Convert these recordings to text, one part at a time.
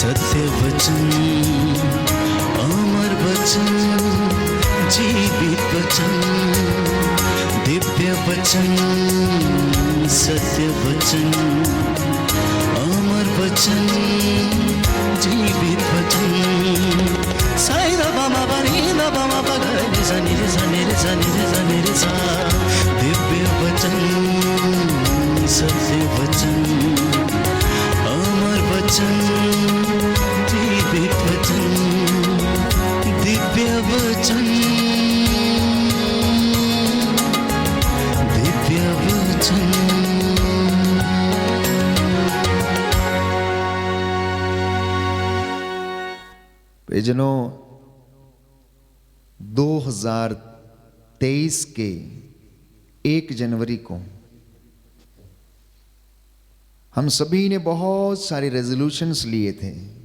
सत्य वचन, अमर वचन, जीवित वचन, दिव्य वचन, सत्य वचन, अमर वचन, जीवित वचन। साई दा बामा बनी दा बामा बगरे रे सा नी रे सा नी रे सा नी रे सा नी रे सा। दिव्य वचन, सत्य वचन, अमर वचन, जीवित वचन, दिव्य वचन, दिव्य वचन। प्रियजनों, 2023 के 1 जनवरी को हम सभी ने बहुत सारे रेजोल्यूशंस लिए थे,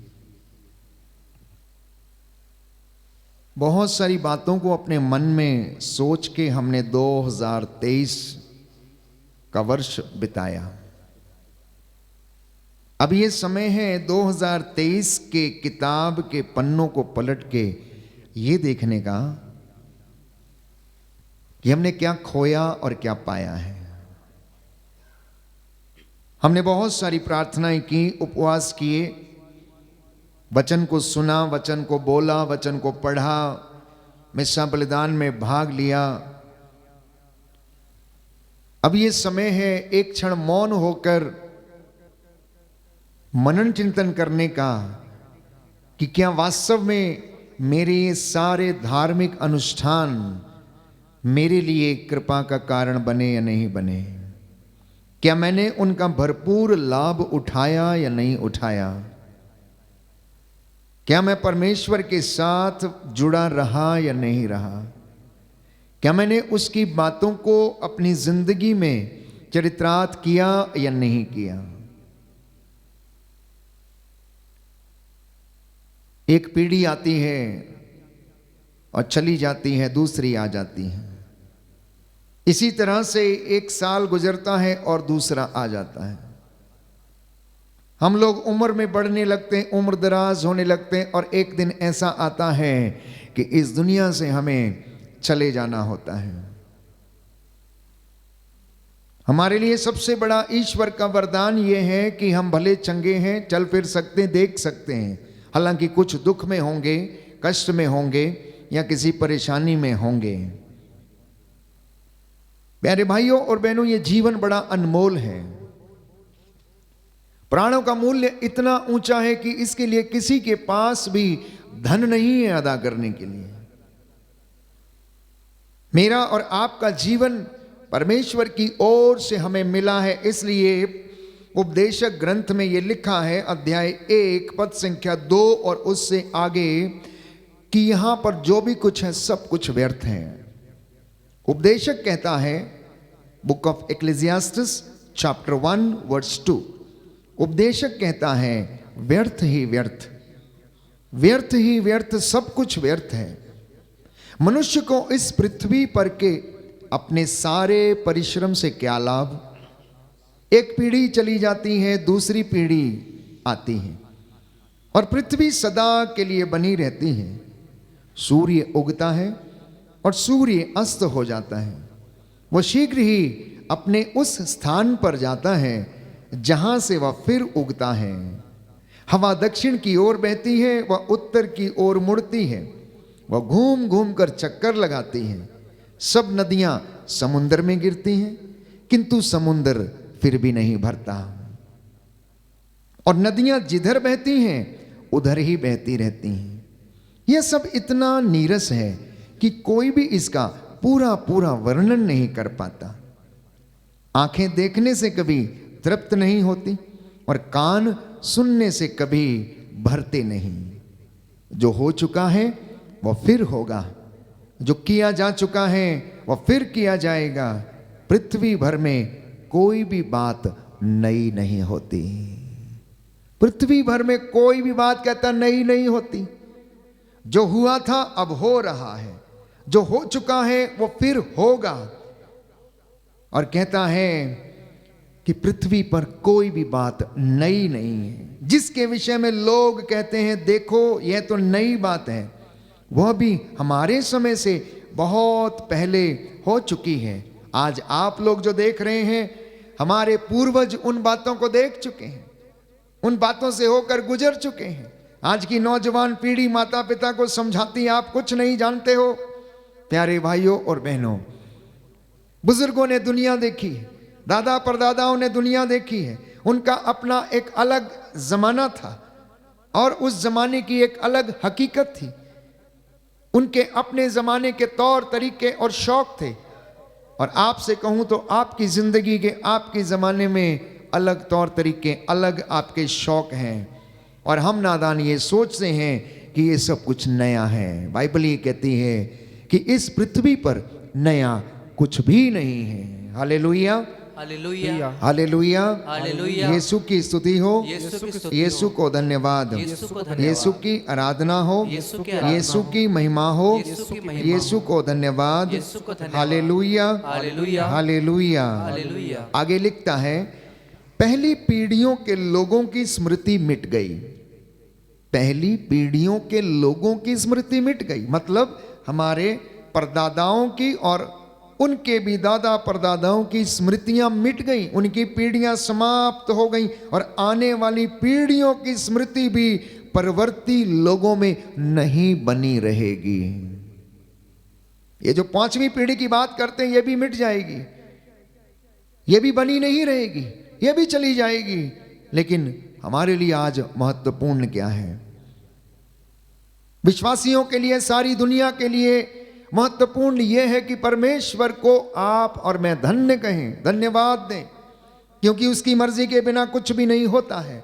बहुत सारी बातों को अपने मन में सोच के हमने 2023 का वर्ष बिताया। अब ये समय है 2023 के किताब के पन्नों को पलट के ये देखने का कि हमने क्या खोया और क्या पाया है। हमने बहुत सारी प्रार्थनाएं की, उपवास किए, वचन को सुना, वचन को बोला, वचन को पढ़ा, मिस्सा बलिदान में भाग लिया। अब ये समय है एक क्षण मौन होकर मनन चिंतन करने का कि क्या वास्तव में मेरे ये सारे धार्मिक अनुष्ठान मेरे लिए कृपा का कारण बने या नहीं बने। क्या मैंने उनका भरपूर लाभ उठाया या नहीं उठाया। क्या मैं परमेश्वर के साथ जुड़ा रहा या नहीं रहा। क्या मैंने उसकी बातों को अपनी जिंदगी में चरितार्थ किया या नहीं किया। एक पीढ़ी आती है और चली जाती है, दूसरी आ जाती है। इसी तरह से एक साल गुजरता है और दूसरा आ जाता है। हम लोग उम्र में बढ़ने लगते हैं, उम्र दराज होने लगते हैं, और एक दिन ऐसा आता है कि इस दुनिया से हमें चले जाना होता है। हमारे लिए सबसे बड़ा ईश्वर का वरदान यह है कि हम भले चंगे हैं, चल फिर सकते हैं, देख सकते हैं। हालांकि कुछ दुख में होंगे, कष्ट में होंगे या किसी परेशानी में होंगे। प्यारे भाइयों और बहनों, ये जीवन बड़ा अनमोल है। प्राणों का मूल्य इतना ऊंचा है कि इसके लिए किसी के पास भी धन नहीं है अदा करने के लिए। मेरा और आपका जीवन परमेश्वर की ओर से हमें मिला है। इसलिए उपदेशक ग्रंथ में यह लिखा है, अध्याय 1 पद संख्या 2 और उससे आगे, कि यहां पर जो भी कुछ है सब कुछ व्यर्थ है। उपदेशक कहता है, बुक ऑफ एक्लेसियास्टिस चैप्टर 1 वर्स 2, उपदेशक कहता है व्यर्थ ही व्यर्थ, व्यर्थ ही व्यर्थ, सब कुछ व्यर्थ है। मनुष्य को इस पृथ्वी पर के अपने सारे परिश्रम से क्या लाभ। एक पीढ़ी चली जाती है, दूसरी पीढ़ी आती है और पृथ्वी सदा के लिए बनी रहती है। सूर्य उगता है और सूर्य अस्त हो जाता है। वह शीघ्र ही अपने उस स्थान पर जाता है जहां से वह फिर उगता है। हवा दक्षिण की ओर बहती है, वह उत्तर की ओर मुड़ती है, वह घूम घूम कर चक्कर लगाती है। सब नदियां समुद्र में गिरती हैं, किंतु समुद्र फिर भी नहीं भरता, और नदियां जिधर बहती हैं उधर ही बहती रहती हैं। यह सब इतना नीरस है कि कोई भी इसका पूरा पूरा वर्णन नहीं कर पाता। आंखें देखने से कभी तृप्त नहीं होती और कान सुनने से कभी भरते नहीं। जो हो चुका है वह फिर होगा, जो किया जा चुका है वह फिर किया जाएगा। पृथ्वी भर में कोई भी बात नई नहीं होती। पृथ्वी भर में कोई भी बात कहता नई नहीं होती। जो हुआ था अब हो रहा है, जो हो चुका है वो फिर होगा। और कहता है कि पृथ्वी पर कोई भी बात नई नहीं है। जिसके विषय में लोग कहते हैं देखो यह तो नई बात है, वह भी हमारे समय से बहुत पहले हो चुकी है। आज आप लोग जो देख रहे हैं, हमारे पूर्वज उन बातों को देख चुके हैं, उन बातों से होकर गुजर चुके हैं। आज की नौजवान पीढ़ी माता पिता को समझाती है आप कुछ नहीं जानते हो। प्यारे भाइयों और बहनों, बुजुर्गों ने दुनिया देखी है, दादा परदादाओं ने दुनिया देखी है। उनका अपना एक अलग जमाना था और उस जमाने की एक अलग हकीकत थी। उनके अपने जमाने के तौर तरीके और शौक थे। और आपसे कहूं तो आपकी जिंदगी के, आपके जमाने में अलग तौर तरीके, अलग आपके शौक हैं। और हम नादान ये सोचते हैं कि ये सब कुछ नया है। बाइबल ये कहती है कि इस पृथ्वी पर नया कुछ भी नहीं है। Hallelujah, hallelujah, hallelujah, hallelujah. Yeshu की स्तुति हो, यीशु की स्तुति यीशु को धन्यवाद, यीशु को धन्यवाद। यीशु की आराधना हो, यीशु की आराधना यीशु की महिमा हो, यीशु की महिमा यीशु को धन्यवाद। यीशु को धन्यवाद। Hallelujah, hallelujah, hallelujah. हालेलुया। आगे लिखता है, पहली पीढ़ियों के लोगों की स्मृति मिट गई। पहली पीढ़ियों के लोगों की स्मृति मिट गई, मतलब हमारे परदादाओं की और उनके भी दादा परदादाओं की स्मृतियां मिट गई, उनकी पीढ़ियां समाप्त हो गई और आने वाली पीढ़ियों की स्मृति भी परवर्ती लोगों में नहीं बनी रहेगी। ये जो पांचवी पीढ़ी की बात करते हैं ये भी मिट जाएगी, ये भी बनी नहीं रहेगी, ये भी चली जाएगी। लेकिन हमारे लिए आज महत्वपूर्ण क्या है? विश्वासियों के लिए, सारी दुनिया के लिए महत्वपूर्ण यह है कि परमेश्वर को आप और मैं धन्य कहें, धन्यवाद दें, क्योंकि उसकी मर्जी के बिना कुछ भी नहीं होता है।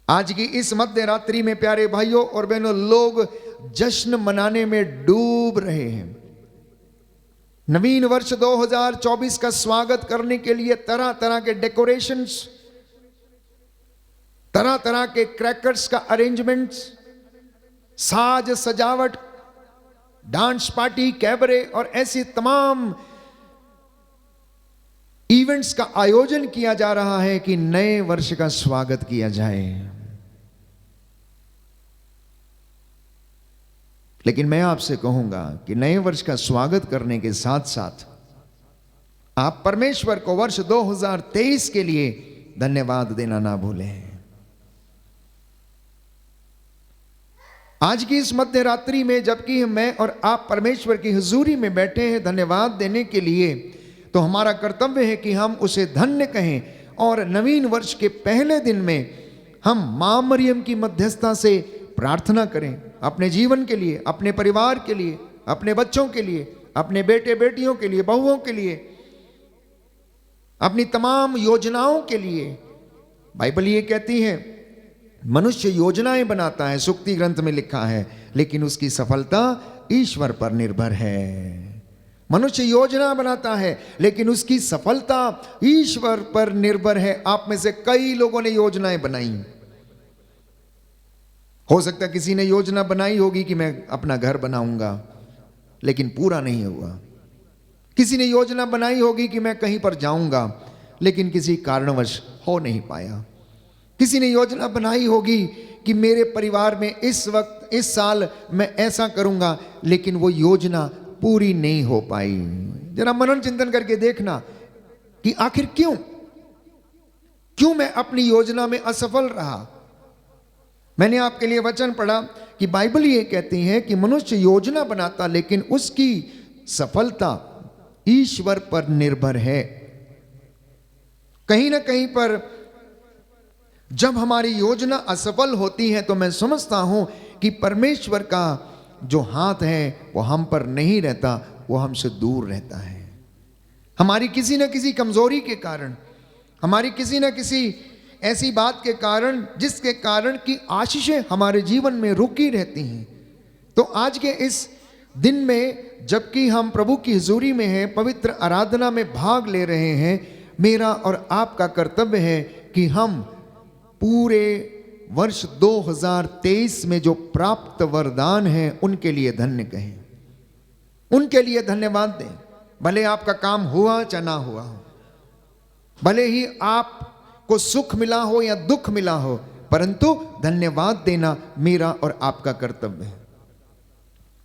आज की इस मध्य रात्रि में प्यारे भाइयों और बहनों, लोग जश्न मनाने में डूब रहे हैं। नवीन वर्ष 2024 का स्वागत करने के लिए तरह तरह के डेकोरेशंस, तरह तरह के क्रैकर्स का अरेंजमेंट्स, साज सजावट, डांस पार्टी, कैबरे और ऐसी तमाम इवेंट्स का आयोजन किया जा रहा है कि नए वर्ष का स्वागत किया जाए। लेकिन मैं आपसे कहूंगा कि नए वर्ष का स्वागत करने के साथ साथ आप परमेश्वर को वर्ष 2023 के लिए धन्यवाद देना ना भूलें। आज की इस मध्य रात्रि में जबकि मैं और आप परमेश्वर की हुजूरी में बैठे हैं धन्यवाद देने के लिए, तो हमारा कर्तव्य है कि हम उसे धन्य कहें और नवीन वर्ष के पहले दिन में हम मां मरियम की मध्यस्थता से प्रार्थना करें अपने जीवन के लिए, अपने परिवार के लिए, अपने बच्चों के लिए, अपने बेटे बेटियों के लिए, बहुओं के लिए, अपनी तमाम योजनाओं के लिए। बाइबल ये कहती है मनुष्य योजनाएं बनाता है, सुक्ति ग्रंथ में लिखा है, लेकिन उसकी सफलता ईश्वर पर निर्भर है। मनुष्य योजना बनाता है लेकिन उसकी सफलता ईश्वर पर निर्भर है। आप में से कई लोगों ने योजनाएं बनाई, हो सकता है किसी ने योजना बनाई होगी कि मैं अपना घर बनाऊंगा, लेकिन पूरा नहीं हुआ। किसी ने योजना बनाई होगी कि मैं कहीं पर जाऊंगा, लेकिन किसी कारणवश हो नहीं पाया। किसी ने योजना बनाई होगी कि मेरे परिवार में इस वक्त, इस साल मैं ऐसा करूंगा, लेकिन वो योजना पूरी नहीं हो पाई। जरा मनन चिंतन करके देखना कि आखिर क्यों मैं अपनी योजना में असफल रहा। मैंने आपके लिए वचन पढ़ा कि बाइबल ये कहती है कि मनुष्य योजना बनाता लेकिन उसकी सफलता ईश्वर पर निर्भर है। कहीं ना कहीं पर जब हमारी योजना असफल होती है तो मैं समझता हूं कि परमेश्वर का जो हाथ है वो हम पर नहीं रहता, वो हमसे दूर रहता है। हमारी किसी न किसी कमजोरी के कारण, हमारी किसी न किसी ऐसी बात के कारण जिसके कारण की आशीषें हमारे जीवन में रुकी रहती हैं। तो आज के इस दिन में जबकि हम प्रभु की हुजूरी में हैं, पवित्र आराधना में भाग ले रहे हैं, मेरा और आपका कर्तव्य है कि हम पूरे वर्ष 2023 में जो प्राप्त वरदान है उनके लिए धन्य कहें, उनके लिए धन्यवाद दें। भले आपका काम हुआ चाहे ना हुआ हो, भले ही आपको सुख मिला हो या दुख मिला हो, परंतु धन्यवाद देना मेरा और आपका कर्तव्य है।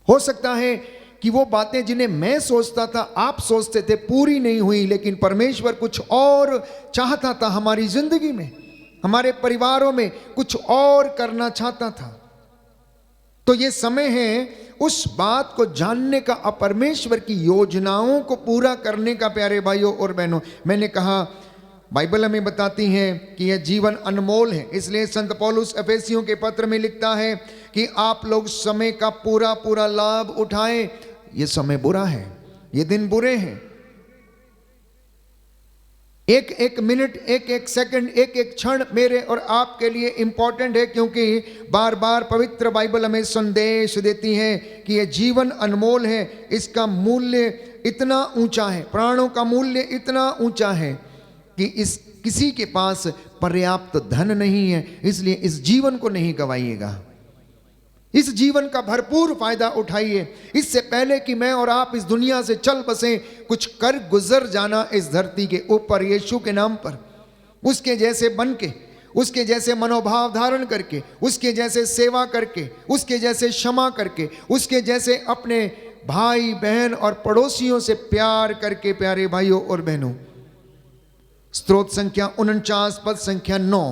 हो सकता है कि वो बातें जिन्हें मैं सोचता था, आप सोचते थे, पूरी नहीं हुई, लेकिन परमेश्वर कुछ और चाहता था हमारी जिंदगी में, हमारे परिवारों में कुछ और करना चाहता था। तो ये समय है उस बात को जानने का और परमेश्वर की योजनाओं को पूरा करने का। प्यारे भाइयों और बहनों, मैंने कहा बाइबल हमें बताती है कि यह जीवन अनमोल है, इसलिए संत पौलुस एफेसियों के पत्र में लिखता है कि आप लोग समय का पूरा पूरा लाभ उठाएं। ये समय बुरा है, ये दिन बुरे हैं। एक एक मिनट, एक एक सेकंड, एक एक क्षण मेरे और आपके लिए इंपॉर्टेंट है, क्योंकि बार बार पवित्र बाइबल हमें संदेश देती है कि यह जीवन अनमोल है, इसका मूल्य इतना ऊंचा है, प्राणों का मूल्य इतना ऊंचा है कि किसी के पास पर्याप्त धन नहीं है, इसलिए इस जीवन को नहीं गवाइएगा। इस जीवन का भरपूर फायदा उठाइए। इससे पहले कि मैं और आप इस दुनिया से चल बसें, कुछ कर गुजर जाना इस धरती के ऊपर यीशु के नाम पर, उसके जैसे बन के, उसके जैसे मनोभाव धारण करके, उसके जैसे सेवा करके, उसके जैसे क्षमा करके, उसके जैसे अपने भाई बहन और पड़ोसियों से प्यार करके। प्यारे भाइयों और बहनों, स्तोत्र संख्या 49 पद संख्या 9,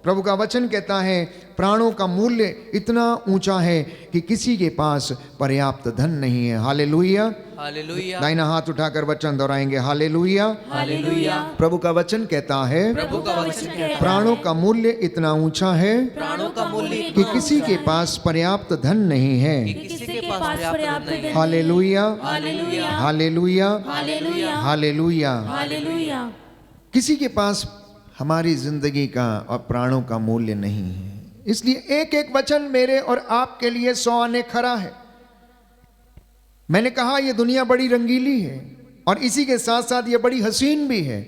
प्रभु का वचन कहता है प्राणों का मूल्य इतना ऊंचा है कि किसी के पास पर्याप्त धन नहीं है। हालेलुया, हालेलुया, दाहिना हाथ उठाकर वचन दोहराएंगे, हालेलुया, हालेलुया। प्रभु का वचन कहता है प्रभु का वचन कहता है प्राणों का मूल्य इतना ऊंचा है प्राणों का मूल्य कि किसी के पास पर्याप्त धन नहीं है। किसी के पास पर्याप्त नहीं है। Hallelujah, hallelujah, hallelujah, hallelujah, hallelujah. Hallelujah. किसी के पास हमारी जिंदगी का और प्राणों का मूल्य नहीं है, इसलिए एक एक वचन मेरे और आपके लिए 100 आने खरा है। मैंने कहा यह दुनिया बड़ी रंगीली है और इसी के साथ साथ यह बड़ी हसीन भी है।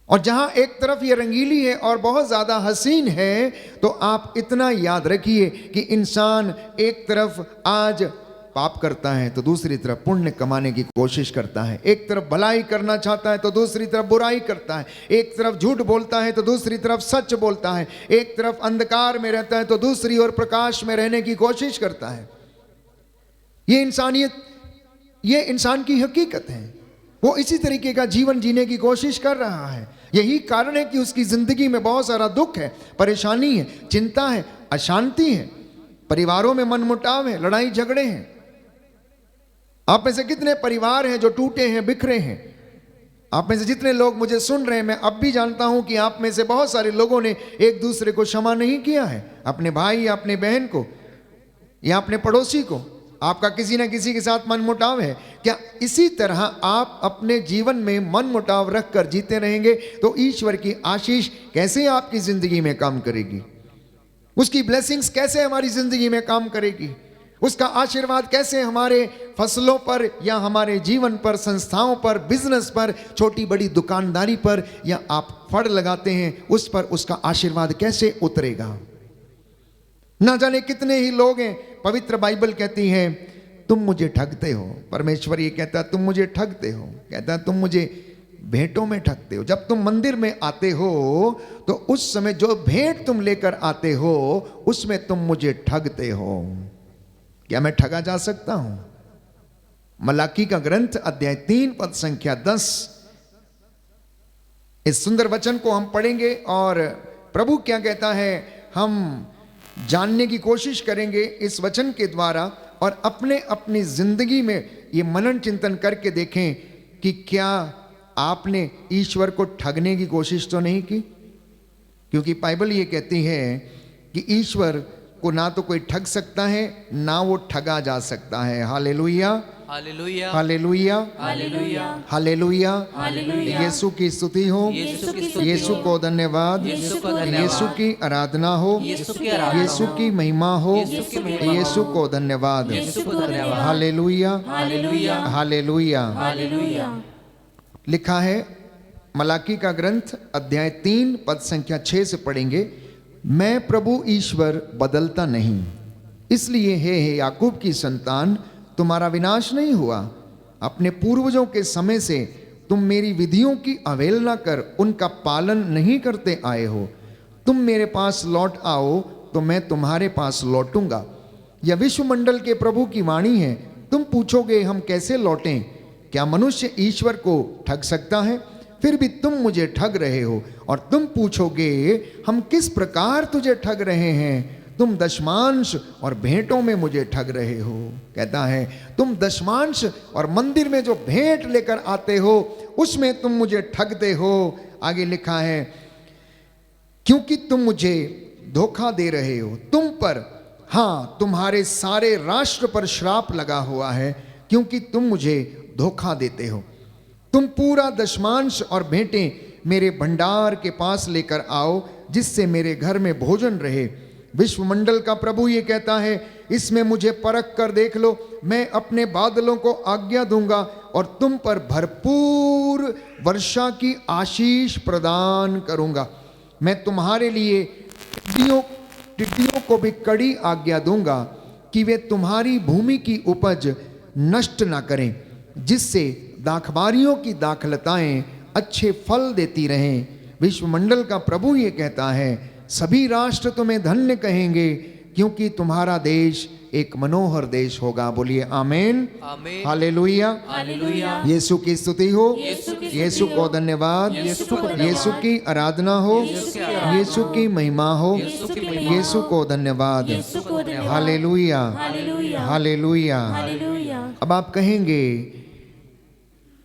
और जहां एक तरफ यह रंगीली है और बहुत ज्यादा हसीन है, तो आप इतना याद रखिए कि इंसान एक तरफ आज पाप करता है तो दूसरी तरफ पुण्य कमाने की कोशिश करता है, एक तरफ भलाई करना चाहता है तो दूसरी तरफ बुराई करता है, एक तरफ झूठ बोलता है तो दूसरी तरफ सच बोलता है, एक तरफ अंधकार में रहता है तो दूसरी ओर प्रकाश में रहने की कोशिश करता है। ये इंसानियत, ये इंसान की हकीकत है। वो इसी तरीके का जीवन जीने की कोशिश कर रहा है। यही कारण है कि उसकी जिंदगी में बहुत सारा दुख है, परेशानी है, चिंता है, अशांति है, परिवारों में मनमुटाव है, लड़ाई झगड़े हैं। आप में से कितने परिवार हैं जो टूटे हैं, बिखरे हैं? आप में से जितने लोग मुझे सुन रहे हैं, मैं अब भी जानता हूं कि आप में से बहुत सारे लोगों ने एक दूसरे को क्षमा नहीं किया है, अपने भाई या अपने बहन को या अपने पड़ोसी को। आपका किसी ना किसी के साथ मनमुटाव है। क्या इसी तरह आप अपने जीवन में मनमुटाव रखकर जीते रहेंगे तो ईश्वर की आशीष कैसे आपकी जिंदगी में काम करेगी? उसकी ब्लेसिंग्स कैसे हमारी जिंदगी में काम करेगी? उसका आशीर्वाद कैसे हमारे फसलों पर या हमारे जीवन पर, संस्थाओं पर, बिजनेस पर, छोटी बड़ी दुकानदारी पर, या आप फड़ लगाते हैं उस पर उसका आशीर्वाद कैसे उतरेगा? ना जाने कितने ही लोग हैं। पवित्र बाइबल कहती है तुम मुझे ठगते हो। परमेश्वर ये कहता है तुम मुझे ठगते हो, कहता है तुम मुझे भेंटों में ठगते हो। जब तुम मंदिर में आते हो तो उस समय जो भेंट तुम लेकर आते हो उसमें तुम मुझे ठगते हो। क्या मैं ठगा जा सकता हूं? मलाकी का ग्रंथ अध्याय 3 पद संख्या 10, इस सुंदर वचन को हम पढ़ेंगे और प्रभु क्या कहता है हम जानने की कोशिश करेंगे इस वचन के द्वारा, और अपने अपनी जिंदगी में ये मनन चिंतन करके देखें कि क्या आपने ईश्वर को ठगने की कोशिश तो नहीं की। क्योंकि बाइबल ये कहती है कि ईश्वर को ना तो कोई ठग सकता है ना वो ठगा जा सकता है। Hallelujah, hallelujah, hallelujah, hallelujah, hallelujah. Hallelujah. Yeshu की स्तुति हो, यीशु की स्तुति यीशु को धन्यवाद, यीशु को धन्यवाद, यीशु की आराधना हो, यीशु की आराधना यीशु की महिमा हो, यीशु की महिमा हो, यीशु को धन्यवाद। यीशु को धन्यवाद। Hallelujah, hallelujah, hallelujah. हालेलुया। लिखा है मलाकी का ग्रंथ अध्याय 3 पद संख्या 6 से पढ़ेंगे। मैं प्रभु ईश्वर बदलता नहीं, इसलिए हे याकूब की संतान तुम्हारा विनाश नहीं हुआ। अपने पूर्वजों के समय से तुम मेरी विधियों की अवहेलना कर उनका पालन नहीं करते आए हो। तुम मेरे पास लौट आओ तो मैं तुम्हारे पास लौटूंगा। यह विश्वमंडल के प्रभु की वाणी है। तुम पूछोगे हम कैसे लौटें? क्या मनुष्य ईश्वर को ठग सकता है? फिर भी तुम मुझे ठग रहे हो। और तुम पूछोगे हम किस प्रकार तुझे ठग रहे हैं? तुम दशमांश और भेंटों में मुझे ठग रहे हो। कहता है तुम दशमांश और मंदिर में जो भेंट लेकर आते हो उसमें तुम मुझे ठगते हो। आगे लिखा है क्योंकि तुम मुझे धोखा दे रहे हो। तुम पर, हाँ, तुम्हारे सारे राष्ट्र पर श्राप लगा हुआ है क्योंकि तुम मुझे धोखा देते हो। तुम पूरा दशमांश और भेंटें मेरे भंडार के पास लेकर आओ जिससे मेरे घर में भोजन रहे। विश्वमंडल का प्रभु ये कहता है इसमें मुझे परख कर देख लो। मैं अपने बादलों को आज्ञा दूंगा और तुम पर भरपूर वर्षा की आशीष प्रदान करूंगा। मैं तुम्हारे लिए टिड्डियों को भी कड़ी आज्ञा दूंगा कि वे तुम्हारी भूमि की उपज नष्ट ना करें, जिससे दाखबारियों की दाखलताएं अच्छे फल देती रहें। विश्वमंडल का प्रभु ये कहता है सभी राष्ट्र तुम्हें धन्य कहेंगे क्योंकि तुम्हारा देश एक मनोहर देश होगा। बोलिए आमीन, आमीन, हालेलुया, हालेलुया। यीशु की स्तुति हो, यीशु की स्तुति यीशु को हो, धन्यवाद, यीशु को धन्यवाद, यीशु की आराधना हो, यीशु की आराधना यीशु की महिमा हो, यीशु की महिमा यीशु हो, को धन्यवाद। यीशु को धन्यवाद, हालेलुया, हालेलुया, हालेलुया। हालेलुया। अब आप कहेंगे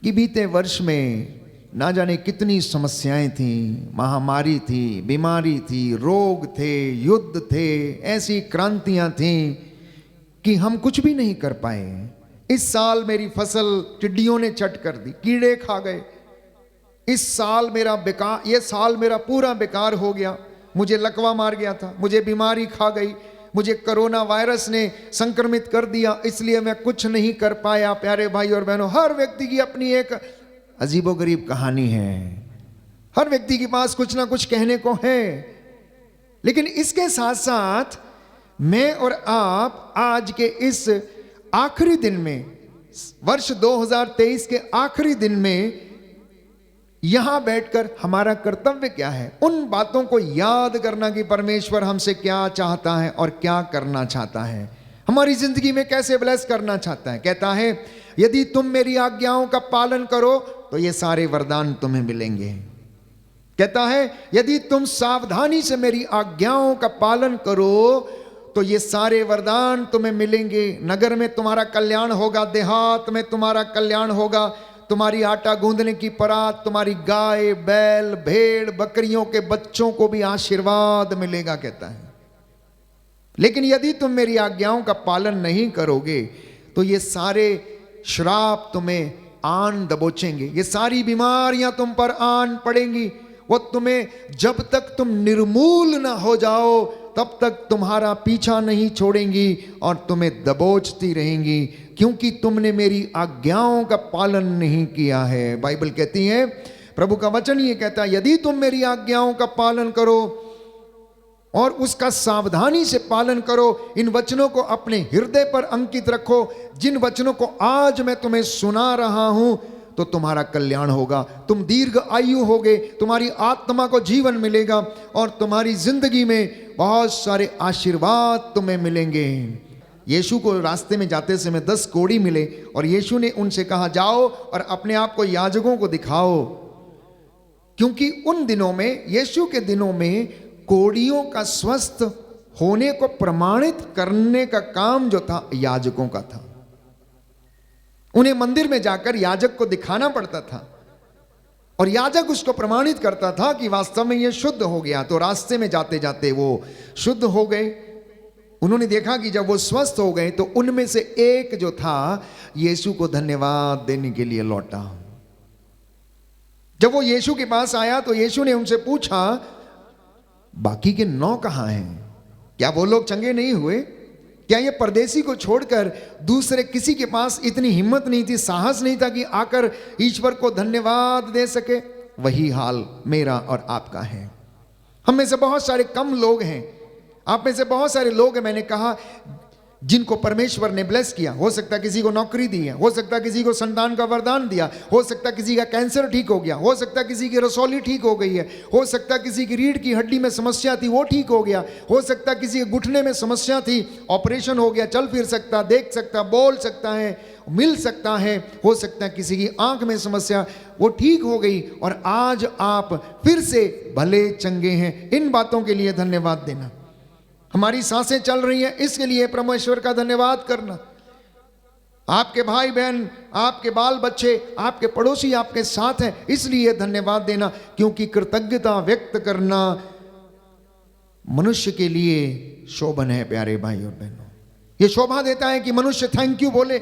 कि बीते वर्ष में ना जाने कितनी समस्याएं थी, महामारी थी, बीमारी थी, रोग थे, युद्ध थे, ऐसी क्रांतियां थीं कि हम कुछ भी नहीं कर पाए। इस साल मेरी फसल टिड्डियों ने चट कर दी, कीड़े खा गए। इस साल ये साल मेरा पूरा बेकार हो गया। मुझे लकवा मार गया था, मुझे बीमारी खा गई, मुझे कोरोना वायरस ने संक्रमित कर दिया, इसलिए मैं कुछ नहीं कर पाया। प्यारे भाई और बहनों, हर व्यक्ति की अपनी एक अजीबोगरीब कहानी है। हर व्यक्ति के पास कुछ ना कुछ कहने को है। लेकिन इसके साथ साथ मैं और आप आज के इस आखिरी दिन में, वर्ष 2023 के आखिरी दिन में यहां बैठकर हमारा कर्तव्य क्या है? उन बातों को याद करना कि परमेश्वर हमसे क्या चाहता है और क्या करना चाहता है, हमारी जिंदगी में कैसे ब्लेस करना चाहता है। कहता है यदि तुम मेरी आज्ञाओं का पालन करो तो ये सारे वरदान तुम्हें मिलेंगे। कहता है यदि तुम सावधानी से मेरी आज्ञाओं का पालन करो तो ये सारे वरदान तुम्हें मिलेंगे। नगर में तुम्हारा कल्याण होगा, देहात में तुम्हारा कल्याण होगा, तुम्हारी आटा गूंदने की परात, तुम्हारी गाय, बैल, भेड़, बकरियों के बच्चों को भी आशीर्वाद मिलेगा। कहता है लेकिन यदि तुम मेरी आज्ञाओं का पालन नहीं करोगे तो ये सारे श्राप तुम्हें आन दबोचेंगे, ये सारी बीमारियां तुम पर आन पड़ेंगी। वो तुम्हें, जब तक तुम निर्मूल ना हो जाओ तब तक तुम्हारा पीछा नहीं छोड़ेंगी और तुम्हें दबोचती रहेंगी, क्योंकि तुमने मेरी आज्ञाओं का पालन नहीं किया है। बाइबल कहती है, प्रभु का वचन ये कहता है यदि तुम मेरी आज्ञाओं का पालन करो और उसका सावधानी से पालन करो, इन वचनों को अपने हृदय पर अंकित रखो, जिन वचनों को आज मैं तुम्हें सुना रहा हूं, तो तुम्हारा कल्याण होगा, तुम दीर्घ आयु होगे, तुम्हारी आत्मा को जीवन मिलेगा और तुम्हारी जिंदगी में बहुत सारे आशीर्वाद तुम्हें मिलेंगे। यीशु को रास्ते में जाते समय 10 कोढ़ी मिले और यीशु ने उनसे कहा जाओ और अपने आप को याजकों को दिखाओ, क्योंकि उन दिनों में, यीशु के दिनों में, कोढ़ियों का स्वस्थ होने को प्रमाणित करने का काम जो था याजकों का था। उन्हें मंदिर में जाकर याजक को दिखाना पड़ता था और याजक उसको प्रमाणित करता था कि वास्तव में ये शुद्ध हो गया। तो रास्ते में जाते जाते वो शुद्ध हो गए। उन्होंने देखा कि जब वो स्वस्थ हो गए तो उनमें से एक जो था यीशु को धन्यवाद देने के लिए लौटा। जब वो यीशु के पास आया तो यीशु ने उनसे पूछा बाकी के 9 कहां हैं? क्या वो लोग चंगे नहीं हुए? क्या ये परदेसी को छोड़कर दूसरे किसी के पास इतनी हिम्मत नहीं थी, साहस नहीं था कि आकर ईश्वर को धन्यवाद दे सके? वही हाल मेरा और आपका है। हम में से बहुत सारे कम लोग हैं, आप में से बहुत सारे लोग हैं, मैंने कहा जिनको परमेश्वर ने ब्लेस किया, हो सकता किसी को नौकरी दी है, हो सकता किसी को संतान का वरदान दिया, हो सकता किसी का कैंसर ठीक हो गया, हो सकता किसी की रसौली ठीक हो गई है, हो सकता किसी की रीढ़ की हड्डी में समस्या थी वो ठीक हो गया, हो सकता किसी के घुटने में समस्या थी ऑपरेशन हो गया, चल फिर सकता, देख सकता, बोल सकता है, मिल सकता है, हो सकता किसी की आंख में समस्या वो ठीक हो गई और आज आप फिर से भले चंगे हैं। इन बातों के लिए धन्यवाद देना। हमारी सांसें चल रही हैं इसके लिए परमेश्वर का धन्यवाद करना। आपके भाई बहन, आपके बाल बच्चे, आपके पड़ोसी आपके साथ हैं इसलिए धन्यवाद देना, क्योंकि कृतज्ञता व्यक्त करना मनुष्य के लिए शोभन है। प्यारे भाई और बहनों, ये शोभा देता है कि मनुष्य थैंक यू बोले।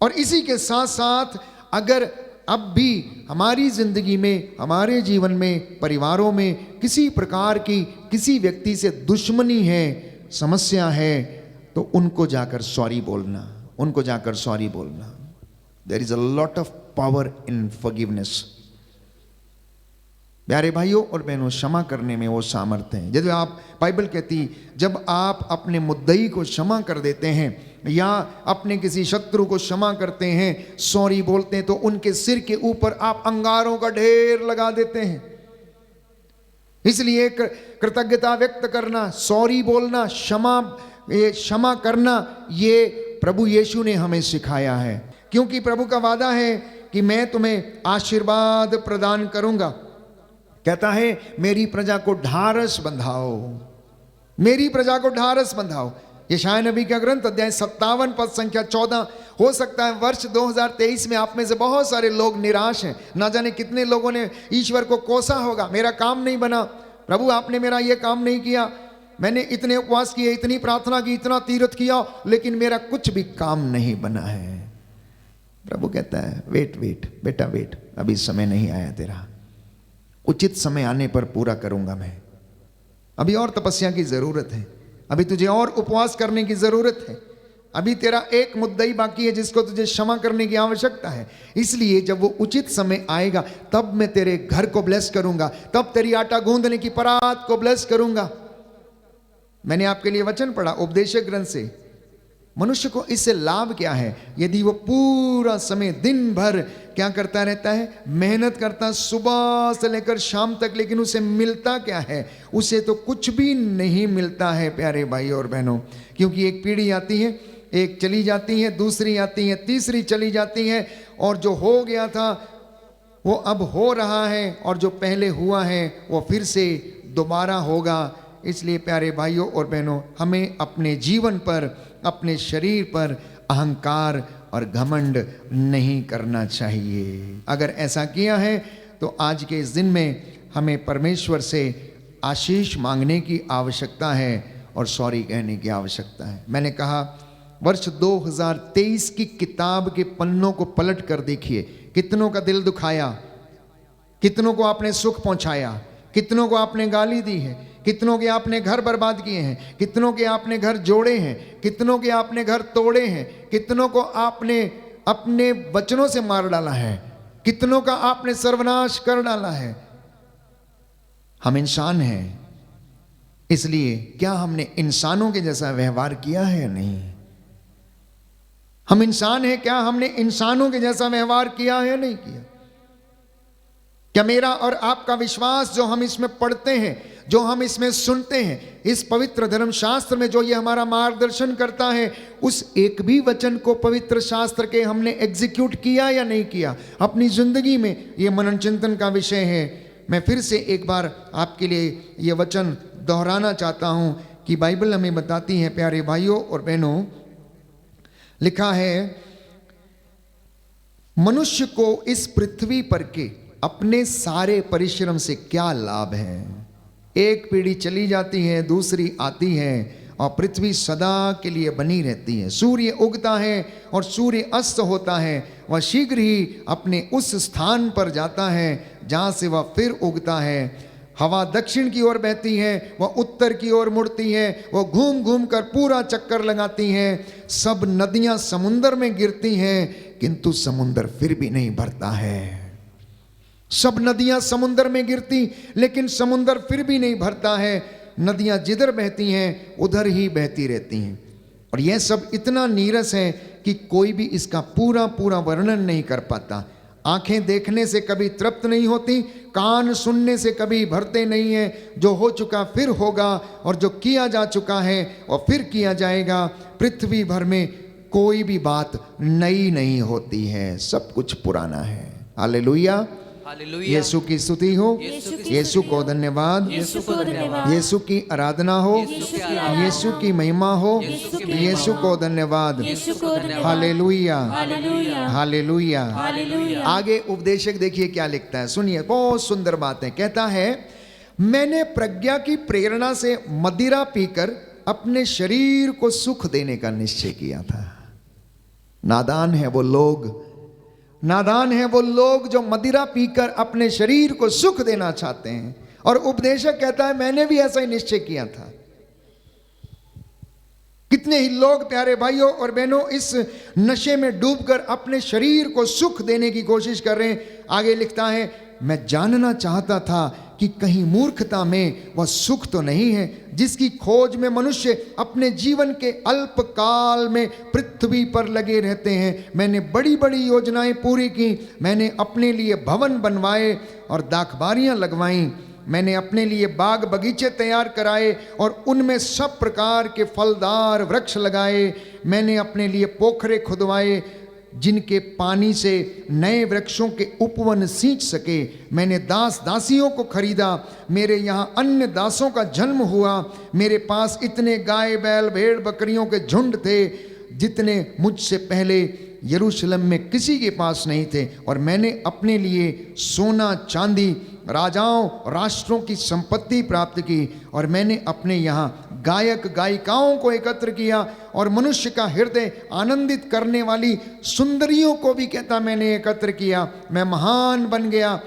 और इसी के साथ साथ अगर अब भी हमारी जिंदगी में, हमारे जीवन में, परिवारों में किसी प्रकार की किसी व्यक्ति से दुश्मनी है, समस्या है, तो उनको जाकर सॉरी बोलना, उनको जाकर सॉरी बोलना। There is a lot of power in forgiveness. प्यारे भाइयों और बहनों, क्षमा करने में वो सामर्थ्य है। जब आप, बाइबल कहती, जब आप अपने मुद्दई को क्षमा कर देते हैं या अपने किसी शत्रु को क्षमा करते हैं, सॉरी बोलते हैं, तो उनके सिर के ऊपर आप अंगारों का ढेर लगा देते हैं। इसलिए कृतज्ञता व्यक्त करना, सॉरी बोलना, क्षमा करना, ये प्रभु यीशु ने हमें सिखाया है। क्योंकि प्रभु का वादा है कि मैं तुम्हें आशीर्वाद प्रदान करूंगा। कहता है मेरी प्रजा को ढारस बंधाओ, मेरी प्रजा को ढारस बंधाओ। यशायाह नबी का ग्रंथ अध्याय 57 पद संख्या 14। हो सकता है वर्ष 2023 में आप में से बहुत सारे लोग निराश हैं। ना जाने कितने लोगों ने ईश्वर को कोसा होगा, मेरा काम नहीं बना, प्रभु आपने मेरा ये काम नहीं किया, मैंने इतने उपवास किए, इतनी प्रार्थना की, इतना तीर्थ किया, लेकिन मेरा कुछ भी काम नहीं बना है। प्रभु कहता है वेट बेटा वेट, अभी समय नहीं आया तेरा, उचित समय आने पर पूरा करूंगा मैं। अभी और तपस्या की जरूरत है, अभी तुझे और उपवास करने की जरूरत है, अभी तेरा एक मुद्दा ही बाकी है जिसको तुझे क्षमा करने की आवश्यकता है। इसलिए जब वो उचित समय आएगा तब मैं तेरे घर को ब्लेस करूंगा, तब तेरी आटा गूंदने की परात को ब्लेस करूंगा। मैंने आपके लिए वचन पढ़ा उपदेशक ग्रंथ से। मनुष्य को इससे लाभ क्या है? यदि वो पूरा समय दिन भर क्या करता रहता है? मेहनत करता सुबह से लेकर शाम तक, लेकिन उसे मिलता क्या है? उसे तो कुछ भी नहीं मिलता है प्यारे भाई और बहनों। क्योंकि एक पीढ़ी आती है, एक चली जाती है, दूसरी आती है, तीसरी चली जाती है, और जो हो गया था वो अब हो रहा है, और जो पहले हुआ है वो फिर से दोबारा होगा। इसलिए प्यारे भाइयों और बहनों, हमें अपने जीवन पर, अपने शरीर पर अहंकार और घमंड नहीं करना चाहिए। अगर ऐसा किया है तो आज के इस दिन में हमें परमेश्वर से आशीष मांगने की आवश्यकता है और सॉरी कहने की आवश्यकता है। मैंने कहा वर्ष 2023 की किताब के पन्नों को पलट कर देखिए, कितनों का दिल दुखाया, कितनों को आपने सुख पहुंचाया, कितनों को आपने गाली दी है, कितनों के आपने घर बर्बाद किए हैं, कितनों के आपने घर जोड़े हैं, कितनों के आपने घर तोड़े हैं, कितनों को आपने अपने वचनों से मार डाला है, कितनों का आपने सर्वनाश कर डाला है। हम इंसान हैं, इसलिए क्या हमने इंसानों के जैसा व्यवहार किया है या नहीं? हम इंसान हैं, क्या हमने इंसानों के जैसा व्यवहार किया है या नहीं किया? क्या मेरा और आपका विश्वास जो हम इसमें पढ़ते हैं, जो हम इसमें सुनते हैं, इस पवित्र धर्मशास्त्र में जो ये हमारा मार्गदर्शन करता है, उस एक भी वचन को पवित्र शास्त्र के हमने एग्जीक्यूट किया या नहीं किया अपनी जिंदगी में? ये मनन चिंतन का विषय है। मैं फिर से एक बार आपके लिए ये वचन दोहराना चाहता हूं कि बाइबल हमें बताती है प्यारे भाइयों और बहनों, लिखा है मनुष्य को इस पृथ्वी पर के अपने सारे परिश्रम से क्या लाभ है? एक पीढ़ी चली जाती है, दूसरी आती है, और पृथ्वी सदा के लिए बनी रहती है। सूर्य उगता है और सूर्य अस्त होता है, वह शीघ्र ही अपने उस स्थान पर जाता है जहाँ से वह फिर उगता है। हवा दक्षिण की ओर बहती है, वह उत्तर की ओर मुड़ती है, वह घूम घूम कर पूरा चक्कर लगाती हैं। सब नदियाँ समुंदर में गिरती हैं, किंतु समुंदर फिर भी नहीं भरता है। सब नदियां समुंदर में गिरती, लेकिन समुंदर फिर भी नहीं भरता है। नदियां जिधर बहती हैं उधर ही बहती रहती हैं। और यह सब इतना नीरस है कि कोई भी इसका पूरा पूरा वर्णन नहीं कर पाता। आंखें देखने से कभी तृप्त नहीं होती, कान सुनने से कभी भरते नहीं हैं। जो हो चुका फिर होगा, और जो किया जा चुका है और फिर किया जाएगा। पृथ्वी भर में कोई भी बात नई नहीं होती है, सब कुछ पुराना है। Hallelujah, hallelujah. यीशु की स्तुति हो, यीशु को धन्यवाद, यीशु को धन्यवाद, यीशु की आराधना हो, यीशु की आराधना, यीशु की महिमा हो, यीशु की यीशु को धन्यवाद। यीशु को धन्यवाद, हालेलुया, हालेलुया, हालेलुया। हालेलुया। आगे उपदेशक देखिए क्या लिखता है, सुनिए, बहुत सुंदर बात है। कहता है, मैंने प्रज्ञा की प्रेरणा से मदिरा पीकर अपने शरीर को सुख देने का निश्चय किया था। नादान है वो लोग, नादान है वो लोग जो मदिरा पीकर अपने शरीर को सुख देना चाहते हैं। और उपदेशक कहता है, मैंने भी ऐसा ही निश्चय किया था। कितने ही लोग प्यारे भाइयों और बहनों इस नशे में डूबकर अपने शरीर को सुख देने की कोशिश कर रहे हैं। आगे लिखता है, मैं जानना चाहता था कि कहीं मूर्खता में वह सुख तो नहीं है जिसकी खोज में मनुष्य अपने जीवन के अल्प काल में पृथ्वी पर लगे रहते हैं। मैंने बड़ी बड़ी योजनाएं पूरी की, मैंने अपने लिए भवन बनवाए और दाखबारियां लगवाईं, मैंने अपने लिए बाग बगीचे तैयार कराए और उनमें सब प्रकार के फलदार वृक्ष लगाए। मैंने अपने लिए पोखरे खुदवाए जिनके पानी से नए वृक्षों के उपवन सींच सके। मैंने दास दासियों को खरीदा, मेरे यहाँ अन्य दासों का जन्म हुआ। मेरे पास इतने गाय बैल भेड़ बकरियों के झुंड थे जितने मुझसे पहले यरूशलेम में किसी के पास नहीं थे। और मैंने अपने लिए सोना चांदी राजाओं राष्ट्रों की संपत्ति प्राप्त की। और मैंने अपने यहाँ गायक गायिकाओं को एकत्र किया और मनुष्य का हृदय आनंदित करने वाली सुंदरियों को भी कहता मैंने एकत्र किया। मैं महान बन गया,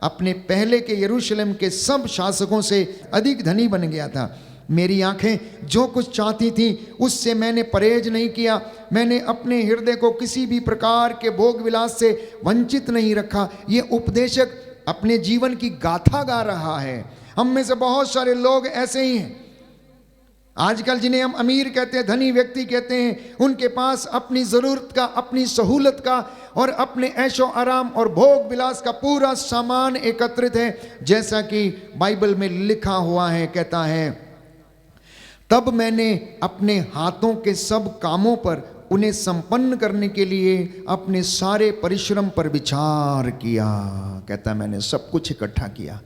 अपने पहले के यरूशलेम के सब शासकों से अधिक धनी बन गया था। मेरी आंखें जो कुछ चाहती थी उससे मैंने परहेज नहीं किया। मैंने अपने हृदय को किसी भी प्रकार के भोग विलास से वंचित नहीं रखा। ये उपदेशक अपने जीवन की गाथा गा रहा है। हम में से बहुत सारे लोग ऐसे ही हैं आजकल, जिन्हें हम अमीर कहते हैं, धनी व्यक्ति कहते हैं। उनके पास अपनी ज़रूरत का, अपनी सहूलत का और अपने ऐशो आराम और भोग विलास का पूरा सामान एकत्रित है। जैसा कि बाइबल में लिखा हुआ है, कहता है, तब मैंने अपने हाथों के सब कामों पर उन्हें संपन्न करने के लिए अपने सारे परिश्रम पर विचार किया। कहता है, मैंने सब कुछ इकट्ठा किया,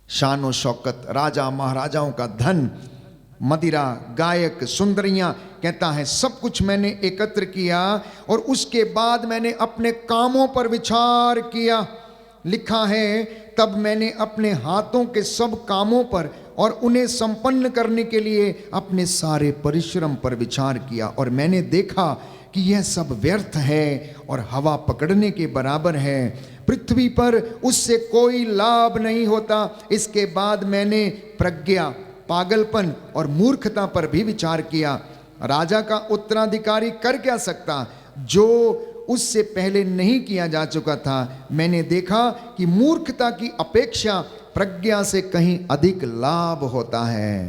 शान शौकत, राजा महाराजाओं का धन, मदिरा, गायक, सुंदरियां, कहता है सब कुछ मैंने एकत्र किया। और उसके बाद मैंने अपने कामों पर विचार किया। लिखा है, तब मैंने अपने हाथों के सब कामों पर और उन्हें संपन्न करने के लिए अपने सारे परिश्रम पर विचार किया। और मैंने देखा कि यह सब व्यर्थ है और हवा पकड़ने के बराबर है, पृथ्वी पर उससे कोई लाभ नहीं होता। इसके बाद मैंने प्रज्ञा, पागलपन और मूर्खता पर भी विचार किया। राजा का उत्तराधिकारी कर क्या सकता जो उससे पहले नहीं किया जा चुका था। मैंने देखा कि मूर्खता की अपेक्षा प्रज्ञा से कहीं अधिक लाभ होता है।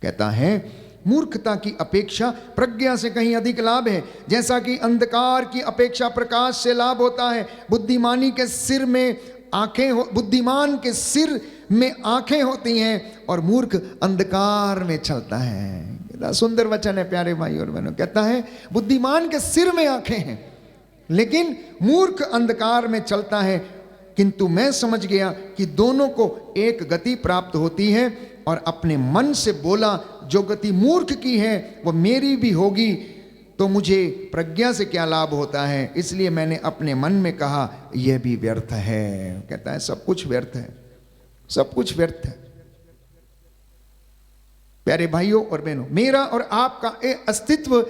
कहता है, मूर्खता की अपेक्षा प्रज्ञा से कहीं अधिक लाभ है। जैसा कि अंधकार की अपेक्षा प्रकाश से लाभ होता है। बुद्धिमान के सिर में आंखें होती हैं और मूर्ख अंधकार में चलता है। कितना सुंदर वचन है प्यारे भाई और बहनों। कहता है, बुद्धिमान के सिर में आंखें हैं लेकिन मूर्ख अंधकार में चलता है। किंतु मैं समझ गया कि दोनों को एक गति प्राप्त होती है और अपने मन से बोला, जो गति मूर्ख की है वो मेरी भी होगी, तो मुझे प्रज्ञा से क्या लाभ होता है। इसलिए मैंने अपने मन में कहा, यह भी व्यर्थ है। कहता है, सब कुछ व्यर्थ है, सब कुछ व्यर्थ है। प्यारे भाइयों और बहनों, मेरा और आपका अस्तित्व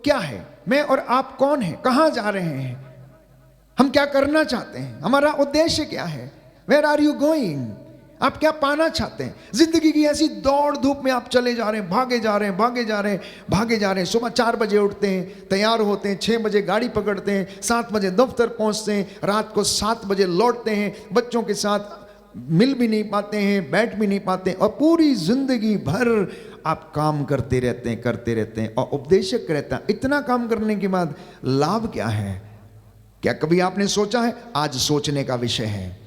क्या है? मैं और आप कौन हैं? कहां जा रहे हैं? हम क्या करना चाहते हैं? हमारा उद्देश्य क्या है? Where are you going? आप क्या पाना चाहते हैं? जिंदगी की ऐसी दौड़ धूप में आप चले जा रहे हैं, भागे जा रहे हैं, भागे जा रहे हैं, भागे जा रहे हैं। सुबह 4 बजे उठते हैं, तैयार होते हैं, 6 बजे गाड़ी पकड़ते हैं, 7 बजे दफ्तर पहुंचते हैं, रात को 7 बजे लौटते हैं, बच्चों के साथ मिल भी नहीं पाते हैं, बैठ भी नहीं पाते हैं, और पूरी जिंदगी भर आप काम करते रहते हैं और उपदेशक रहता है। इतना काम करने के बाद लाभ क्या है? क्या कभी आपने सोचा है? आज सोचने का विषय है,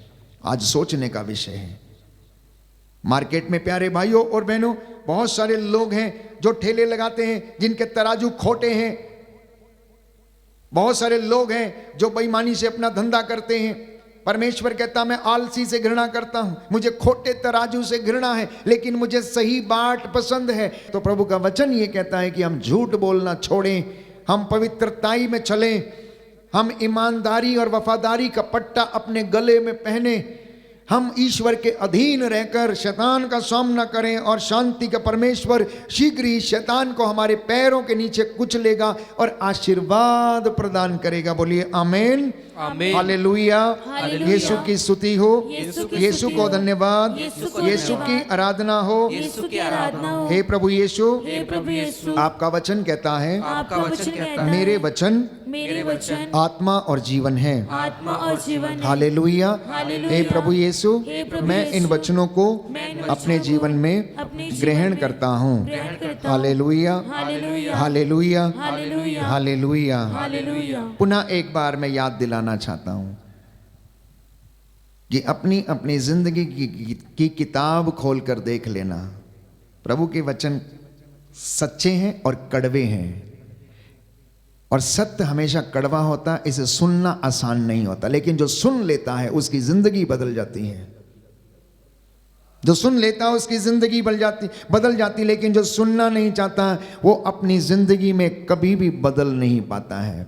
आज सोचने का विषय है। मार्केट में प्यारे भाइयों और बहनों, बहुत सारे लोग हैं जो ठेले लगाते हैं जिनके तराजू खोटे हैं। बहुत सारे लोग हैं जो बेईमानी से अपना धंधा करते हैं। परमेश्वर कहता मैं आलसी से घृणा करता हूं, मुझे खोटे तराजू से घृणा है, लेकिन मुझे सही बाट पसंद है। तो प्रभु का वचन ये कहता है कि हम झूठ बोलना छोड़ें, हम पवित्रताई में चलें, हम ईमानदारी और वफादारी का पट्टा अपने गले में पहने, हम ईश्वर के अधीन रहकर शैतान का सामना करें, और शांति का परमेश्वर शीघ्र ही शैतान को हमारे पैरों के नीचे कुचलेगा और आशीर्वाद प्रदान करेगा। बोलिए आमीन, आमीन। हालेलुया। हालेलुया। यीशु की स्तुति हो, यीशु की यीशु स्तुति को हो, धन्यवाद, यीशु को यीशु की धन्यवाद, आराधना हो। यीशु की आराधना हो। हे प्रभु यीशु, हे प्रभु यीशु, आपका वचन कहता है आपका वचन कहता है, मेरे वचन मेरे वचन आत्मा और जीवन है। आत्मा और जीवन है। हालेलुया। हालेलुया। हे प्रभु यीशु, हे प्रभु मैं इन यीशु, वचनों को मैं इन अपने वचनों जीवन को में अपने जीवन ग्रहण में करता हूँ। ग्रहण करता हूँ। Hallelujah, hallelujah, hallelujah, hallelujah, hallelujah. Hallelujah. पुनः एक बार मैं याद दिलाना चाहता हूँ कि अपनी अपनी जिंदगी की किताब खोलकर देख लेना। प्रभु के वचन सच्चे हैं और कड़वे हैं, और सत्य हमेशा कड़वा होता है, इसे सुनना आसान नहीं होता, लेकिन जो सुन लेता है उसकी जिंदगी बदल जाती है। जो सुन लेता है उसकी जिंदगी बदल जाती, लेकिन जो सुनना नहीं चाहता वो अपनी जिंदगी में कभी भी बदल नहीं पाता है।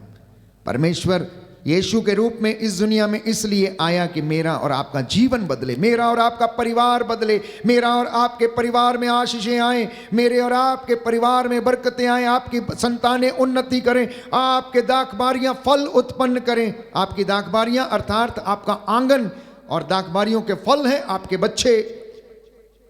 परमेश्वर यीशु के रूप में इस दुनिया में इसलिए आया कि मेरा और आपका जीवन बदले, मेरा और आपका परिवार बदले, मेरा और आपके परिवार में आशीषें आए, मेरे और आपके परिवार में बरकतें आए, आपकी संतानें उन्नति करें, आपके दाखबारियां फल उत्पन्न करें। आपकी दाखबारियां अर्थात आपका आंगन, और दाखबारियों के फल हैं आपके बच्चे।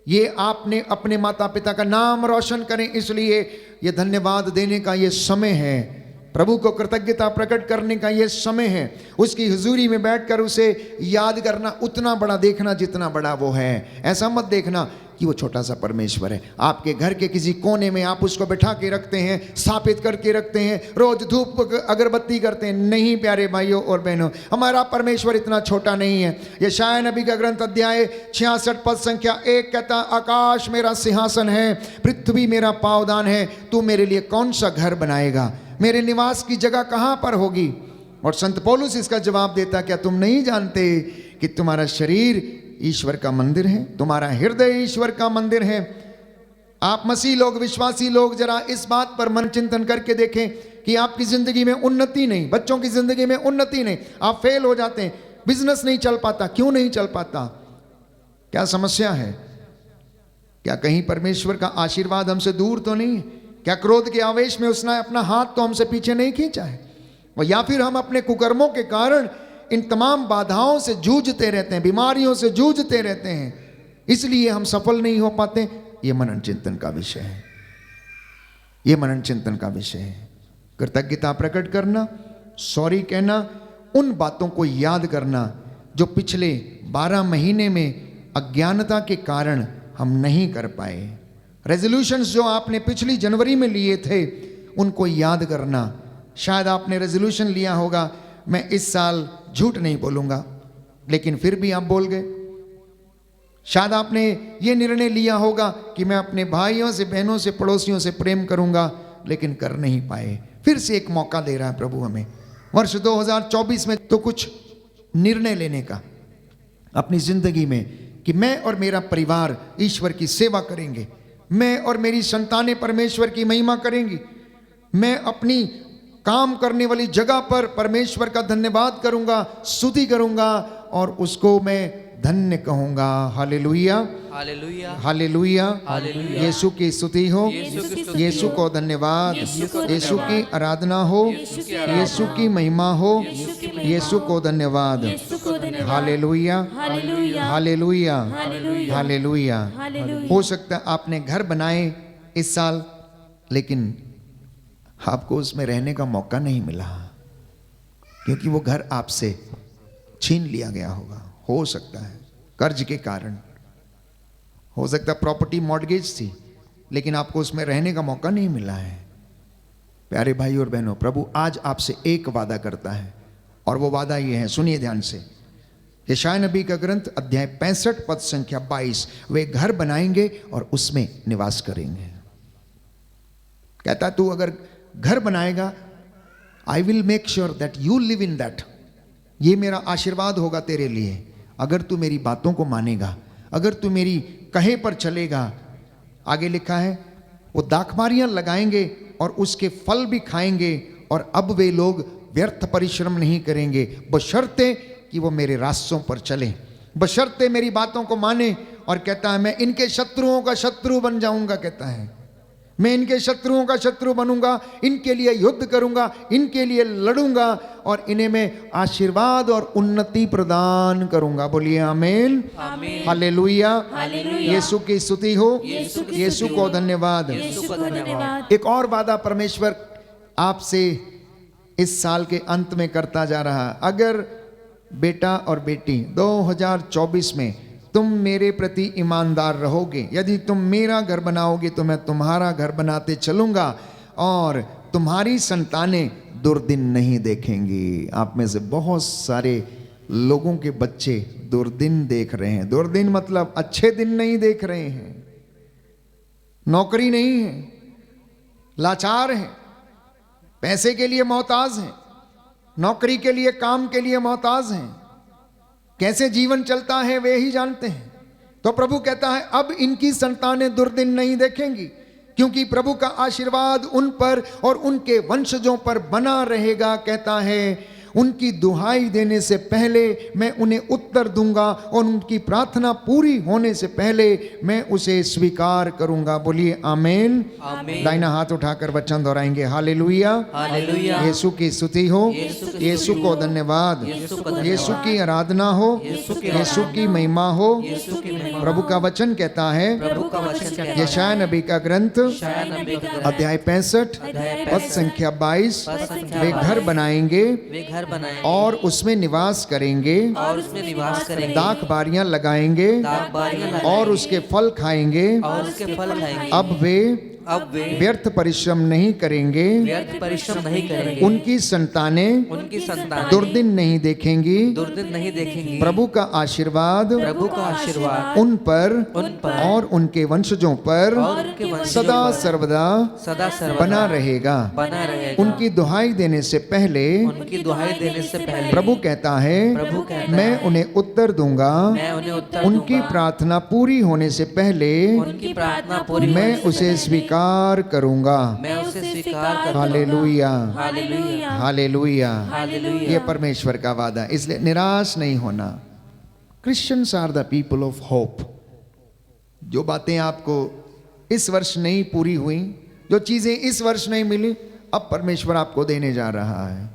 ये आपने अपने माता पिता का नाम रोशन करें, इसलिए ये धन्यवाद देने का ये समय है, प्रभु को कृतज्ञता प्रकट करने का ये समय है, उसकी हुजूरी में बैठकर उसे याद करना, उतना बड़ा देखना जितना बड़ा वो है। ऐसा मत देखना कि वो छोटा सा परमेश्वर है। आपके घर के किसी कोने में आप उसको बैठा के रखते हैं, स्थापित करके रखते हैं, रोज धूप अगरबत्ती करते हैं। नहीं प्यारे भाइयों और बहनों, हमारा परमेश्वर इतना छोटा नहीं है। यशायाह नबी का ग्रंथ अध्याय 66 पद संख्या 1 कहता, आकाश मेरा सिंहासन है, पृथ्वी मेरा पावदान है, तू मेरे लिए कौन सा घर बनाएगा, मेरे निवास की जगह कहाँ पर होगी। और संत पौलुस इसका जवाब देता, क्या तुम नहीं जानते कि तुम्हारा शरीर ईश्वर का मंदिर है, तुम्हारा हृदय ईश्वर का मंदिर है। आप मसीह लोग, विश्वासी लोग, जरा इस बात पर मन चिंतन करके देखें कि आपकी जिंदगी में उन्नति नहीं, बच्चों की जिंदगी में उन्नति नहीं, आप फेल हो जाते हैं, बिजनेस नहीं चल पाता। क्यों नहीं चल पाता? क्या समस्या है? क्या कहीं परमेश्वर का आशीर्वाद हमसे दूर तो नहीं है? क्या क्रोध के आवेश में उसने अपना हाथ तो हमसे पीछे नहीं खींचा है? या फिर हम अपने कुकर्मों के कारण इन तमाम बाधाओं से जूझते रहते हैं, बीमारियों से जूझते रहते हैं, इसलिए हम सफल नहीं हो पाते। ये मनन चिंतन का विषय है, ये मनन चिंतन का विषय है। कृतज्ञता प्रकट करना, सॉरी कहना, उन बातों को याद करना जो पिछले 12 महीने में अज्ञानता के कारण हम नहीं कर पाए। रेजोल्यूशंस जो आपने पिछली जनवरी में लिए थे उनको याद करना। शायद आपने रेजोल्यूशन लिया होगा, मैं इस साल झूठ नहीं बोलूंगा, लेकिन फिर भी आप बोल गए। शायद आपने ये निर्णय लिया होगा कि मैं अपने भाइयों से, बहनों से, पड़ोसियों से प्रेम करूंगा, लेकिन कर नहीं पाए। फिर से एक मौका दे रहा है प्रभु हमें वर्ष 2024 में तो कुछ निर्णय लेने का अपनी जिंदगी में, कि मैं और मेरा परिवार ईश्वर की सेवा करेंगे, मैं और मेरी संतानें परमेश्वर की महिमा करेंगी, मैं अपनी काम करने वाली जगह पर परमेश्वर का धन्यवाद करूंगा, स्तुति करूंगा, और उसको मैं धन्य कहूंगा। Hallelujah, hallelujah, hallelujah, hallelujah. Yeshu की स्तुति हो, यीशु की स्तुति यीशु हो, को धन्यवाद, यीशु को यीशु की धन्यवाद, आराधना हो, यीशु की आराधना यीशु की महिमा हो, यीशु की महिमा यीशु को धन्यवाद। यीशु को धन्यवाद। Hallelujah, hallelujah, hallelujah, hallelujah, hallelujah. Hallelujah. हो सकता है आपने घर बनाए इस साल, लेकिन आपको उसमें रहने का मौका नहीं मिला, क्योंकि वो घर आपसे छीन लिया गया होगा। हो सकता है कर्ज के कारण। हो सकता प्रॉपर्टी मॉर्गेज थी, लेकिन आपको उसमें रहने का मौका नहीं मिला है। प्यारे भाई और बहनों, प्रभु आज आपसे एक वादा करता है, और वो वादा ये है, सुनिए ध्यान से। यशायाह नबी का ग्रंथ अध्याय 65 पद संख्या 22, वे घर बनाएंगे और उसमें निवास करेंगे। कहता तू अगर घर बनाएगा, I will make sure that you live in that. ये मेरा आशीर्वाद होगा तेरे लिए, अगर तू मेरी बातों को मानेगा, अगर तू मेरी कहे पर चलेगा। आगे लिखा है, वो दाखमारियां लगाएंगे और उसके फल भी खाएंगे, और अब वे लोग व्यर्थ परिश्रम नहीं करेंगे, बशर्ते कि वो मेरे रास्तों पर चलें, बशर्ते मेरी बातों को माने। और कहता है मैं इनके शत्रुओं का शत्रु बन जाऊंगा। कहता है मैं इनके शत्रुओं का शत्रु बनूंगा, इनके लिए युद्ध करूंगा, इनके लिए लड़ूंगा, और इन्हें मैं आशीर्वाद और उन्नति प्रदान करूंगा। बोलिए आमीन, हालेलुया। यीशु की स्तुति हो, यीशु को धन्यवाद। यीशु को धन्यवाद। एक और वादा परमेश्वर आपसे इस साल के अंत में करता जा रहा है। अगर बेटा और बेटी 2024 में तुम मेरे प्रति ईमानदार रहोगे, यदि तुम मेरा घर बनाओगे तो मैं तुम्हारा घर बनाते चलूंगा, और तुम्हारी संतानें दुर्दिन नहीं देखेंगी। आप में से बहुत सारे लोगों के बच्चे दुर्दिन देख रहे हैं। दुर्दिन मतलब अच्छे दिन नहीं देख रहे हैं, नौकरी नहीं है, लाचार हैं, पैसे के लिए मोहताज हैं, नौकरी के लिए, काम के लिए मोहताज हैं। कैसे जीवन चलता है वे ही जानते हैं। तो प्रभु कहता है अब इनकी संतानें दुर्दिन नहीं देखेंगी, क्योंकि प्रभु का आशीर्वाद उन पर और उनके वंशजों पर बना रहेगा। कहता है उनकी दुहाई देने से पहले मैं उन्हें उत्तर दूंगा, और उनकी प्रार्थना पूरी होने से पहले मैं उसे स्वीकार करूंगा। बोलिए आमीन। दाहिना हाथ उठाकर वचन दोहराएंगे, हालेलुया, हालेलुया। यीशु की स्तुति हो, यीशु को धन्यवाद, यीशु की आराधना हो, यीशु की महिमा हो। प्रभु का वचन कहता है, यशायाह नबी का ग्रंथ अध्याय 65 पद संख्या 22, वे घर बनाएंगे और उसमें निवास करेंगे, दाख बारियां लगाएंगे और उसके फल खाएंगे। अब वे व्यर्थ परिश्रम नहीं करेंगे, उनकी संतानें दुर्दिन नहीं देखेंगी। प्रभु का आशीर्वाद उन पर और उनके वंशजों पर सदा सर्वदा बना रहेगा। उनकी दुहाई देने से पहले प्रभु कहता है मैं उन्हें उत्तर दूंगा, उनकी प्रार्थना पूरी होने से पहले मैं उसे स्वीकार करूंगा। Hallelujah, hallelujah. ये परमेश्वर का वादा, इसलिए निराश नहीं होना। Christians are the people of hope. जो बातें आपको इस वर्ष नहीं पूरी हुई, जो चीजें इस वर्ष नहीं मिली, अब परमेश्वर आपको देने जा रहा है,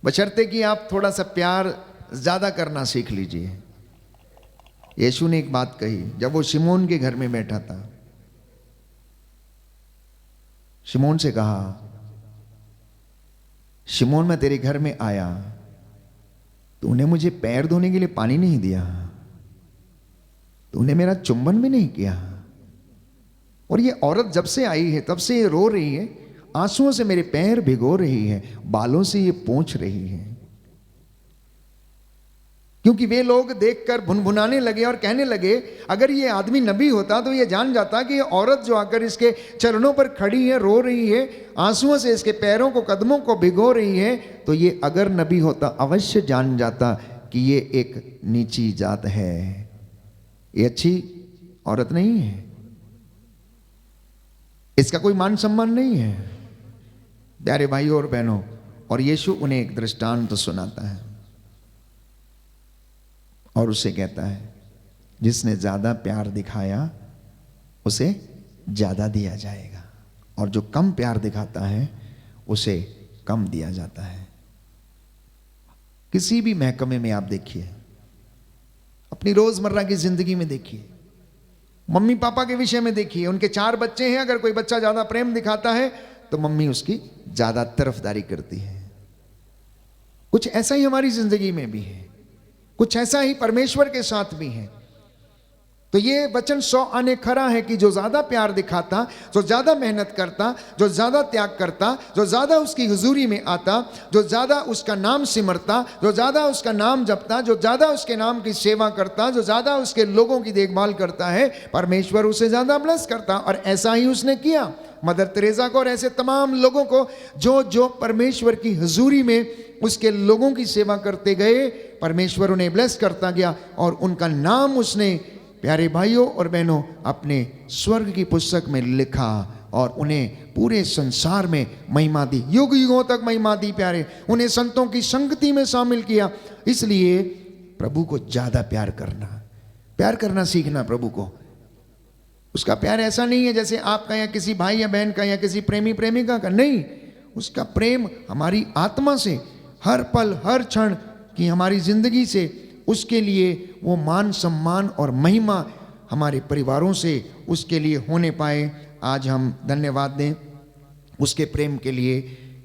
बशर्ते कि आप थोड़ा सा प्यार ज्यादा करना सीख लीजिए। यीशु ने एक बात कही जब वो शिमोन के घर में बैठा था। शिमोन से कहा, शिमोन मैं तेरे घर में आया, तूने मुझे पैर धोने के लिए पानी नहीं दिया, तूने मेरा चुंबन भी नहीं किया, और ये औरत जब से आई है तब से ये रो रही है, आंसुओं से मेरे पैर भिगो रही है, बालों से ये पोंछ रही है। क्योंकि वे लोग देखकर भुनभुनाने लगे और कहने लगे अगर ये आदमी नबी होता तो ये जान जाता कि ये औरत जो आकर इसके चरणों पर खड़ी है, रो रही है, आंसुओं से इसके पैरों को, कदमों को भिगो रही है, तो ये अगर नबी होता अवश्य जान जाता कि ये एक नीची जात है, ये अच्छी औरत नहीं है, इसका कोई मान सम्मान नहीं है। प्यारे भाइयों और बहनों, और यीशु उन्हें एक दृष्टांत सुनाता है और उसे कहता है जिसने ज्यादा प्यार दिखाया उसे ज्यादा दिया जाएगा, और जो कम प्यार दिखाता है उसे कम दिया जाता है। किसी भी महकमे में आप देखिए, अपनी रोजमर्रा की जिंदगी में देखिए, मम्मी पापा के विषय में देखिए, उनके 4 बच्चे हैं, अगर कोई बच्चा ज्यादा प्रेम दिखाता है तो मम्मी उसकी ज्यादा तरफदारी करती है। कुछ ऐसा ही हमारी जिंदगी में भी है। कुछ ऐसा ही परमेश्वर के साथ भी है। तो ये वचन 100 आने खरा है कि जो ज्यादा प्यार दिखाता, जो ज्यादा मेहनत करता, जो ज्यादा त्याग करता, जो ज्यादा उसकी हुजूरी में आता, जो ज्यादा उसका नाम सिमरता, जो ज्यादा उसका नाम जपता, जो ज्यादा उसके नाम की सेवा करता, जो ज्यादा उसके लोगों की देखभाल करता है, परमेश्वर उसे ज्यादा ब्लेस करता। और ऐसा ही उसने किया मदर तेरेसा को और ऐसे तमाम लोगों को जो जो परमेश्वर की हुजूरी में उसके लोगों की सेवा करते गए, परमेश्वर उन्हें ब्लेस करता गया और उनका नाम उसने, प्यारे भाइयों और बहनों, अपने स्वर्ग की पुस्तक में लिखा और उन्हें पूरे संसार में महिमा दी, युग युगों तक महिमा दी। प्यारे, उन्हें संतों की संगति में शामिल किया। इसलिए प्रभु को ज्यादा प्यार करना सीखना प्रभु को। उसका प्यार ऐसा नहीं है जैसे आपका या किसी भाई या बहन का या किसी प्रेमी प्रेमिका का, नहीं। उसका प्रेम हमारी आत्मा से, हर पल हर क्षण की हमारी जिंदगी से, उसके लिए वो मान सम्मान और महिमा हमारे परिवारों से उसके लिए होने पाए। आज हम धन्यवाद दें उसके प्रेम के लिए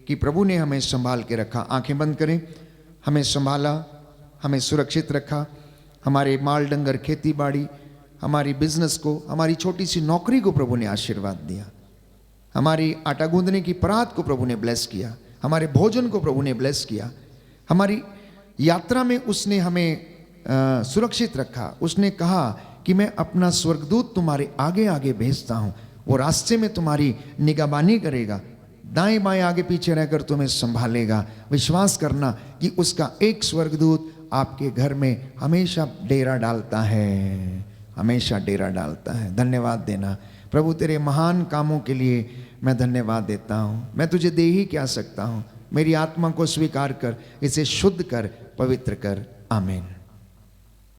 कि प्रभु ने हमें संभाल के रखा। आंखें बंद करें। हमें संभाला, हमें सुरक्षित रखा, हमारे माल डंगर खेती बाड़ी, हमारी बिजनेस को, हमारी छोटी सी नौकरी को प्रभु ने आशीर्वाद दिया, हमारी आटा गूंदने की परात को प्रभु ने ब्लेस किया, हमारे भोजन को प्रभु ने ब्लेस किया, हमारी यात्रा में उसने हमें सुरक्षित रखा। उसने कहा कि मैं अपना स्वर्गदूत तुम्हारे आगे आगे भेजता हूँ, वो रास्ते में तुम्हारी निगहबानी करेगा, दाएं बाएं आगे पीछे रहकर तुम्हें संभालेगा। विश्वास करना कि उसका एक स्वर्गदूत आपके घर में हमेशा डेरा डालता है, हमेशा डेरा डालता है। धन्यवाद देना प्रभु, तेरे महान कामों के लिए मैं धन्यवाद देता हूँ। मैं तुझे दे ही क्या सकता हूँ, मेरी आत्मा को स्वीकार कर, इसे शुद्ध कर, पवित्र कर। आमीन।